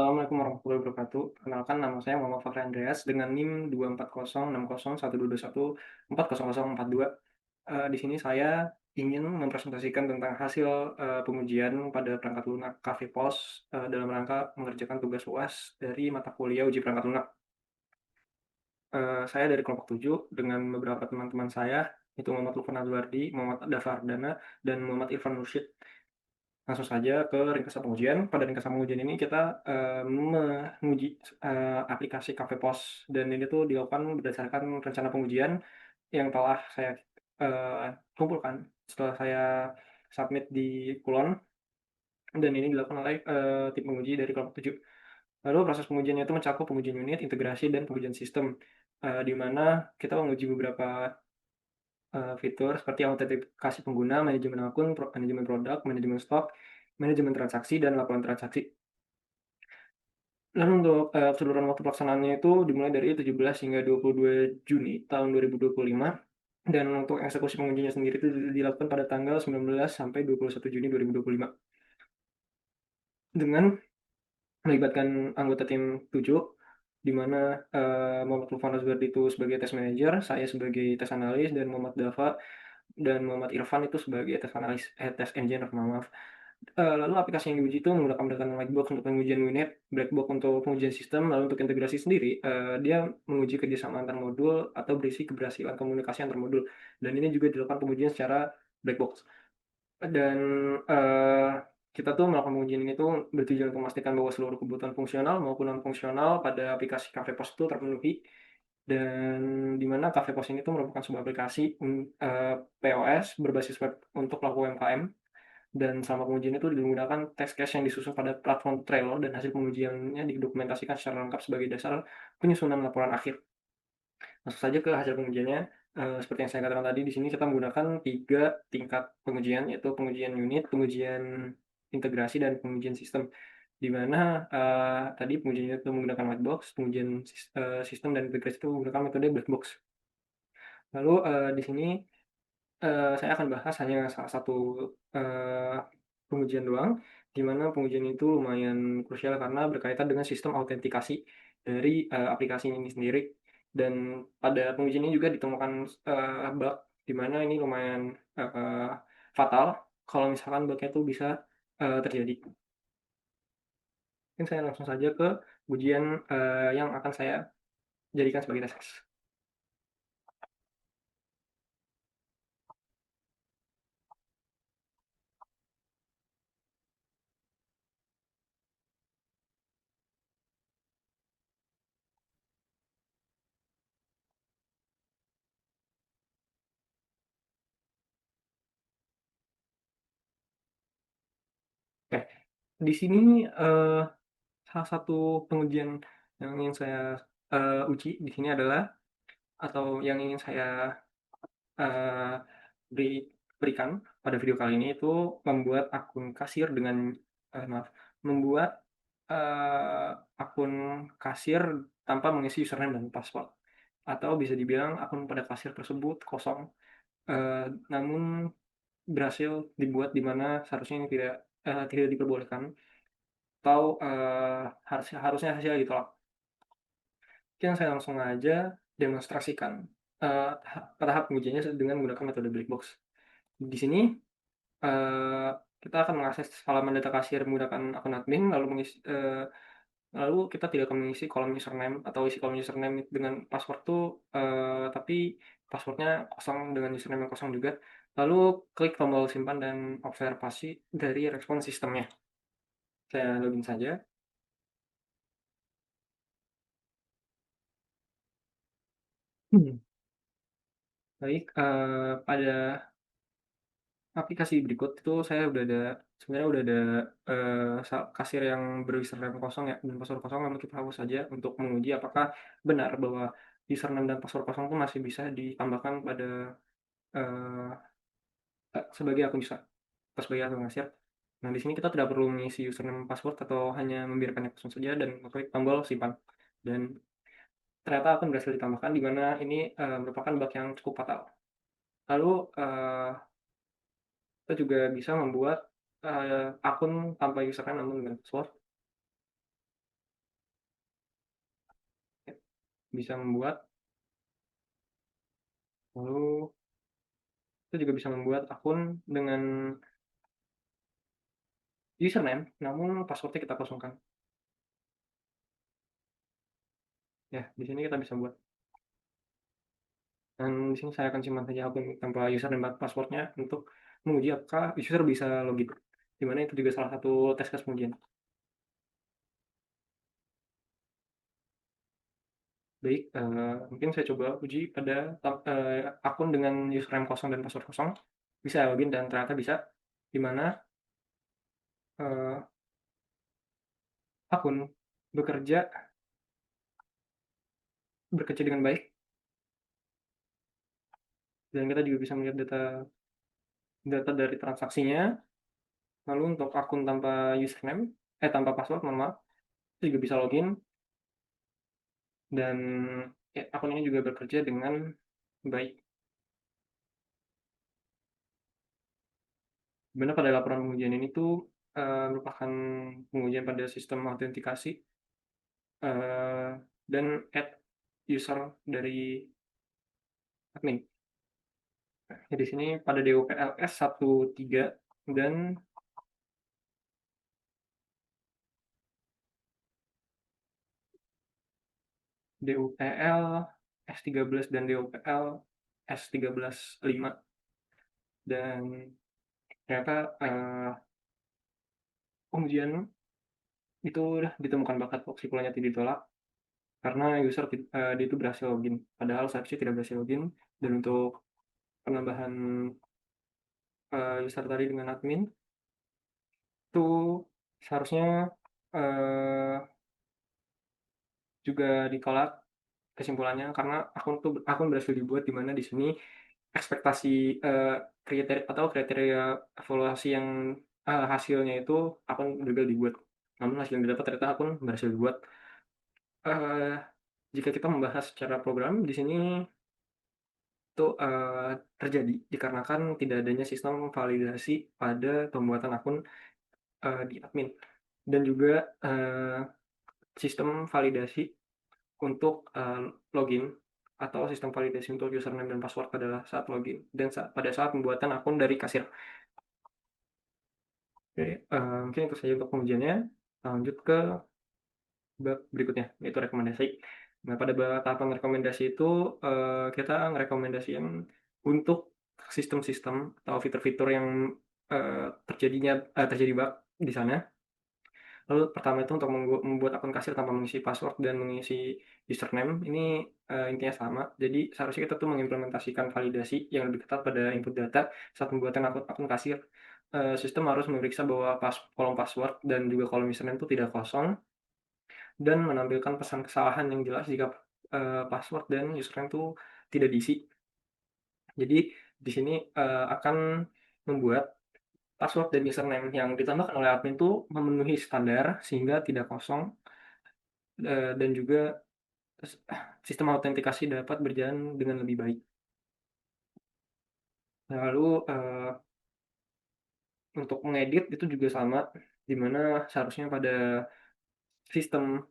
Assalamualaikum warahmatullahi wabarakatuh. Perkenalkan nama saya Muhammad Fakri Andreas dengan NIM 240601214004042. Di sini saya ingin mempresentasikan tentang hasil, pengujian pada perangkat lunak KV-POS, dalam rangka mengerjakan tugas UAS dari mata kuliah uji perangkat lunak. Saya dari kelompok 7 dengan beberapa teman-teman saya, itu Muhammad Lufan Azwardi, Muhammad Dafa Ardana, dan Muhammad Irfan Mursyid. Langsung saja ke ringkasan pengujian. Pada ringkasan pengujian ini kita menguji aplikasi KV POS dan ini tuh dilakukan berdasarkan rencana pengujian yang telah saya kumpulkan setelah saya submit di Kulon dan ini dilakukan oleh tim penguji dari kelompok 7. Lalu proses pengujiannya itu mencakup pengujian unit, integrasi, dan pengujian sistem, di mana kita menguji beberapa fitur seperti autentikasi pengguna, manajemen akun, manajemen produk, manajemen stok, manajemen transaksi, dan laporan transaksi. Lalu untuk keseluruhan waktu pelaksanaannya itu dimulai dari 17 hingga 22 Juni tahun 2025 dan untuk eksekusi pengujiannya sendiri itu dilakukan pada tanggal 19 sampai 21 Juni 2025 dengan melibatkan anggota tim 7 di mana Muhammad Lufan Azwardi itu sebagai test manager, saya sebagai test analis, dan Muhammad Dafa dan Muhammad Irfan itu sebagai test analis, test engineer, maaf. Lalu aplikasi yang diuji itu menggunakan pendekatan whitebox untuk pengujian unit, blackbox untuk pengujian sistem, lalu untuk integrasi sendiri, dia menguji kerjasama antar modul atau berisi keberhasilan komunikasi antar modul. Dan ini juga dilakukan pengujian secara black box. Dan kita tuh melakukan pengujian ini tuh bertujuan untuk memastikan bahwa seluruh kebutuhan fungsional maupun non fungsional pada aplikasi Cafe Post itu terpenuhi. Dan di mana Cafe Post ini tuh merupakan sebuah aplikasi POS berbasis web untuk pelaku UMKM dan selama pengujian itu menggunakan test case yang disusun pada platform Trello dan hasil pengujiannya didokumentasikan secara lengkap sebagai dasar penyusunan laporan akhir. Langsung saja ke hasil pengujiannya. Seperti yang saya katakan tadi, di sini kita menggunakan 3 tingkat pengujian, yaitu pengujian unit, pengujian integrasi, dan pengujian sistem. Di mana tadi pengujian itu menggunakan white box, pengujian sistem dan integrasi itu menggunakan metode black box. Lalu di sini saya akan bahas hanya salah satu uh, pengujian doang, di mana pengujian itu lumayan krusial karena berkaitan dengan sistem autentikasi dari aplikasi ini sendiri. Dan pada pengujian ini juga ditemukan bug di mana ini lumayan fatal kalau misalkan bugnya itu bisa terjadi. Mungkin saya langsung saja ke ujian yang akan saya jadikan sebagai tes case. Oke, di sini eh, salah satu pengujian yang ingin saya uji di sini adalah atau yang ingin saya eh, berikan pada video kali ini itu membuat akun kasir dengan maaf, membuat eh, akun kasir tanpa mengisi username dan password atau bisa dibilang akun pada kasir tersebut kosong, namun berhasil dibuat di mana seharusnya ini tidak diperbolehkan atau harusnya hasilnya ditolak. Mungkin saya langsung aja demonstrasikan tahap pengujiannya dengan menggunakan metode black box. Di sini eh, kita akan mengakses halaman data kasir menggunakan akun admin, lalu kita tidak akan mengisi kolom username atau isi kolom username dengan password tuh, tapi passwordnya kosong dengan username yang kosong juga. Lalu klik tombol simpan dan observasi dari respon sistemnya. Saya login saja. Hmm. Baik, pada aplikasi berikut itu saya udah ada sebenarnya udah ada kasir yang berusername kosong ya dan password kosong, namun kita hapus saja untuk menguji apakah benar bahwa username dan password kosong itu masih bisa ditambahkan pada eh, sebagai akun user atau sebagai akun kasir. Nah, di sini kita tidak perlu mengisi username password atau hanya membiarkannya kosong saja dan klik tombol simpan. Dan ternyata akun berhasil ditambahkan di mana ini merupakan bug yang cukup fatal. Lalu kita juga bisa membuat akun tanpa username namun dengan password. bisa membuat, lalu kita juga bisa membuat akun dengan username, namun password-nya kita kosongkan. Ya, di sini kita bisa buat. Dan di sini saya akan simpan saja akun tanpa user dan password-nya untuk menguji apakah user bisa login. Di mana itu juga salah satu tes case pengujian. Baik, mungkin saya coba uji pada akun dengan username kosong dan password kosong. Bisa login dan ternyata bisa, di mana akun bekerja bekerja dengan baik, dan kita juga bisa melihat data data dari transaksinya. Lalu untuk akun tanpa username, tanpa password, mohon maaf, itu juga bisa login, dan ya, akun ini juga bekerja dengan baik. Dimana pada laporan pengujian ini tuh merupakan pengujian pada sistem autentikasi dan add user dari admin. Ya, di sini pada DUPLS 13 dan DUPL S13 dan DUPL S13-5, dan ternyata pengujian itu udah ditemukan bakat kok, kesimpulannya tidak ditolak karena user dia itu berhasil login, padahal seharusnya tidak berhasil login. Dan untuk penambahan user tadi dengan admin itu seharusnya uh, juga ditolak kesimpulannya, karena akun berhasil dibuat, di mana di sini ekspektasi kriteria atau kriteria evaluasi yang hasilnya itu akun gagal dibuat, namun hasil yang didapat ternyata akun berhasil dibuat. Eh, Jika kita membahas secara program di sini itu terjadi dikarenakan tidak adanya sistem validasi pada pembuatan akun di admin, dan juga eh, sistem validasi untuk login atau sistem validasi untuk username dan password pada saat login dan pada saat pembuatan akun dari kasir. Oke, mungkin itu saja untuk pengujiannya. Lanjut ke bab berikutnya, yaitu rekomendasi. Nah, pada tahapan rekomendasi itu kita ngerekomendasiin untuk sistem-sistem atau fitur-fitur yang terjadi bug di sana. Lalu pertama itu untuk membuat akun kasir tanpa mengisi password dan mengisi username. Ini intinya sama. Jadi seharusnya kita tuh mengimplementasikan validasi yang lebih ketat pada input data saat pembuatan akun kasir. Sistem harus memeriksa bahwa kolom password dan juga kolom username itu tidak kosong, dan menampilkan pesan kesalahan yang jelas jika password dan username itu tidak diisi. Jadi di sini akan membuat password dan username yang ditambahkan oleh admin itu memenuhi standar sehingga tidak kosong, dan juga sistem autentikasi dapat berjalan dengan lebih baik. Lalu untuk mengedit itu juga sama, di mana seharusnya pada sistem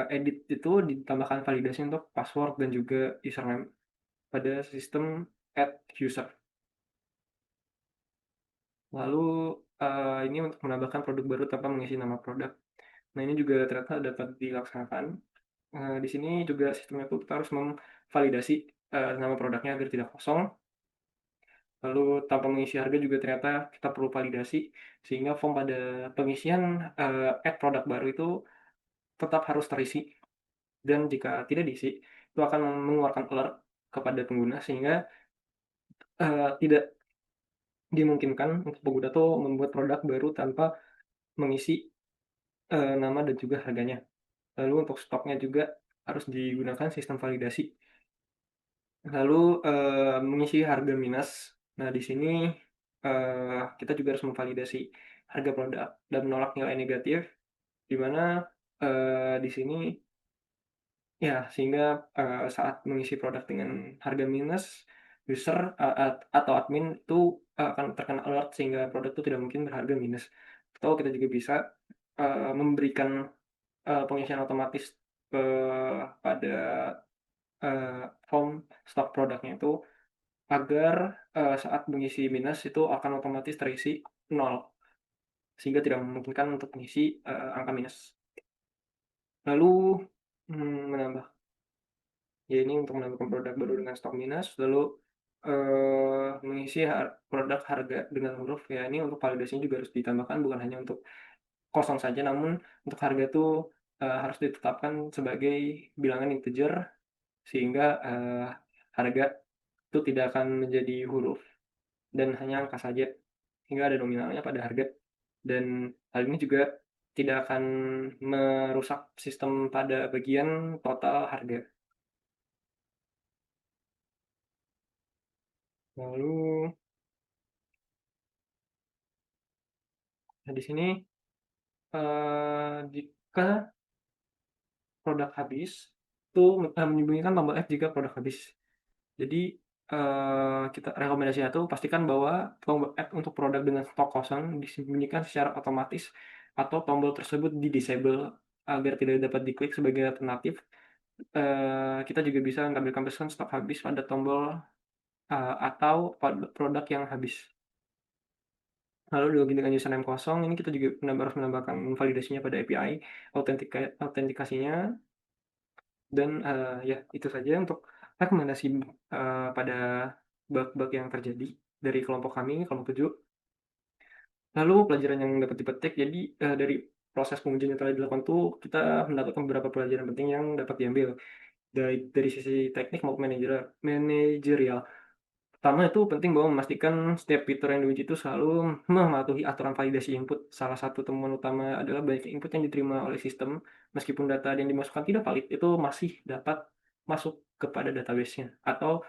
edit itu ditambahkan validasi untuk password dan juga username pada sistem add user. Lalu ini untuk menambahkan produk baru tanpa mengisi nama produk. Nah, ini juga ternyata dapat dilaksanakan. Di sini juga sistemnya tuh kita harus memvalidasi nama produknya agar tidak kosong. Lalu tanpa mengisi harga juga ternyata kita perlu validasi, sehingga form pada pengisian add produk baru itu tetap harus terisi. Dan jika tidak diisi, itu akan mengeluarkan alert kepada pengguna, sehingga tidak dimungkinkan untuk pengguna tuh membuat produk baru tanpa mengisi nama dan juga harganya. Lalu untuk stoknya juga harus digunakan sistem validasi. Lalu mengisi harga minus. Nah, di sini kita juga harus memvalidasi harga produk dan menolak nilai negatif, di mana di sini ya, sehingga saat mengisi produk dengan harga minus, user atau admin itu akan terkena alert sehingga produk itu tidak mungkin berharga minus. Atau kita juga bisa memberikan pengisian otomatis pada form stok produknya itu agar saat mengisi minus itu akan otomatis terisi nol, sehingga tidak memungkinkan untuk mengisi angka minus. Lalu menambah, ya ini untuk menambahkan produk baru dengan stok minus, lalu mengisi produk harga dengan huruf, ya ini untuk validasinya juga harus ditambahkan, bukan hanya untuk kosong saja, namun untuk harga itu harus ditetapkan sebagai bilangan integer, sehingga harga itu tidak akan menjadi huruf dan hanya angka saja, hingga ada nominalnya pada harga. Dan hal ini juga tidak akan merusak sistem pada bagian total harga. Lalu, nah di sini jika produk habis, itu menyembunyikan tombol F jika produk habis. Jadi kita rekomendasinya itu pastikan bahwa tombol F untuk produk dengan stok kosong disembunyikan secara otomatis atau tombol tersebut di-disable agar tidak dapat diklik sebagai alternatif. Kita juga bisa mengambilkan pesan stok habis pada tombol atau produk yang habis. Lalu login dengan username kosong, ini kita juga harus menambahkan validasinya pada API, autentikasinya, dan ya itu saja untuk rekomendasi pada bug-bug yang terjadi dari kelompok kami, kelompok 7. Lalu pelajaran yang dapat dipetik, jadi dari proses pengujian yang telah dilakukan itu kita mendapatkan beberapa pelajaran penting yang dapat diambil dari sisi teknik maupun manajerial. Pertama itu penting bahwa memastikan setiap fitur yang diuji itu selalu mematuhi aturan validasi input. Salah satu temuan utama adalah banyak input yang diterima oleh sistem, meskipun data yang dimasukkan tidak valid, itu masih dapat masuk kepada database-nya atau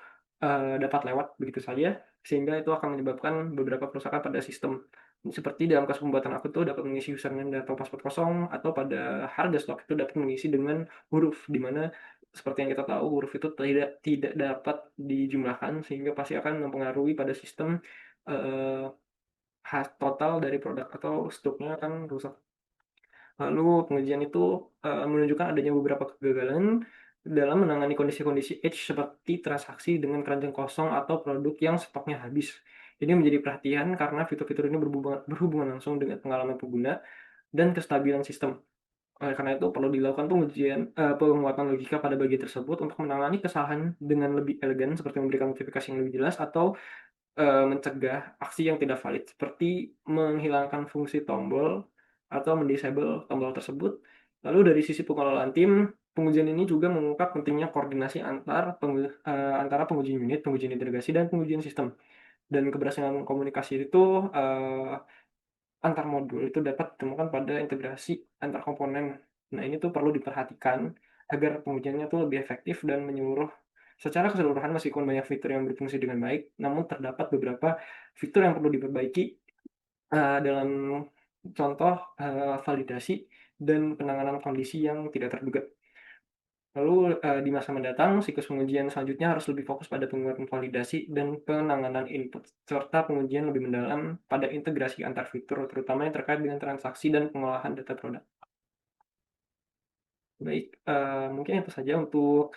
dapat lewat begitu saja, sehingga itu akan menyebabkan beberapa kerusakan pada sistem. Seperti dalam kasus pembuatan akun itu dapat mengisi username atau password kosong, atau pada harga stok itu dapat mengisi dengan huruf, di mana seperti yang kita tahu huruf itu tidak dapat dijumlahkan, sehingga pasti akan mempengaruhi pada sistem eh, total dari produk atau stoknya akan rusak. Lalu pengujian itu menunjukkan adanya beberapa kegagalan dalam menangani kondisi-kondisi edge seperti transaksi dengan keranjang kosong atau produk yang stoknya habis. Ini menjadi perhatian karena fitur-fitur ini berhubungan langsung dengan pengalaman pengguna dan kestabilan sistem. Oleh karena itu, perlu dilakukan penguatan logika pada bagian tersebut untuk menangani kesalahan dengan lebih elegan, seperti memberikan notifikasi yang lebih jelas atau mencegah aksi yang tidak valid, seperti menghilangkan fungsi tombol atau mendisable tombol tersebut. Lalu dari sisi pengelolaan tim, pengujian ini juga mengungkap pentingnya koordinasi antara pengujian unit, pengujian integrasi, dan pengujian sistem. Dan keberhasilan komunikasi itu antar modul itu dapat ditemukan pada integrasi antar komponen. Nah, ini tuh perlu diperhatikan agar pengujiannya tuh lebih efektif dan menyeluruh. Secara keseluruhan, meskipun banyak fitur yang berfungsi dengan baik, namun terdapat beberapa fitur yang perlu diperbaiki dalam contoh validasi dan penanganan kondisi yang tidak terduga. Lalu di masa mendatang, siklus pengujian selanjutnya harus lebih fokus pada penguatan validasi dan penanganan input, serta pengujian lebih mendalam pada integrasi antar fitur, terutama yang terkait dengan transaksi dan pengolahan data produk. Baik, mungkin itu saja untuk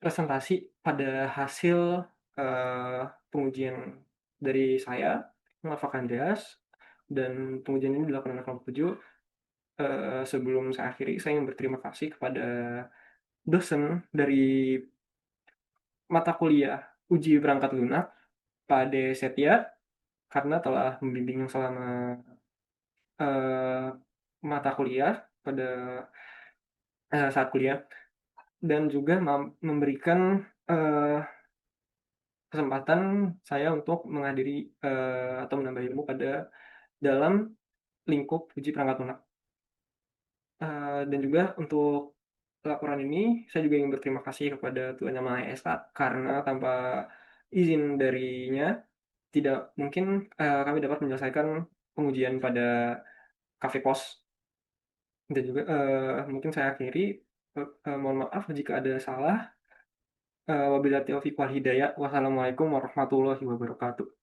presentasi pada hasil pengujian dari saya, Muhammad Andreas, dan pengujian ini dilakukan oleh kelompok 7. Sebelum saya akhiri, saya ingin berterima kasih kepada dosen dari mata kuliah uji perangkat lunak, Pak D. Setia, karena telah membimbing selama eh, mata kuliah pada saat kuliah, dan juga memberikan eh, kesempatan saya untuk menghadiri atau menambah ilmu pada dalam lingkup uji perangkat lunak. Dan juga untuk laporan ini, saya juga ingin berterima kasih kepada Tuhan Yang Maha Esa, karena tanpa izin darinya tidak mungkin kami dapat menyelesaikan pengujian pada Cafe Pos. Dan juga mungkin saya akhiri, mohon maaf jika ada salah. Wabillahi taufiq wal hidayah. Wassalamualaikum warahmatullahi wabarakatuh.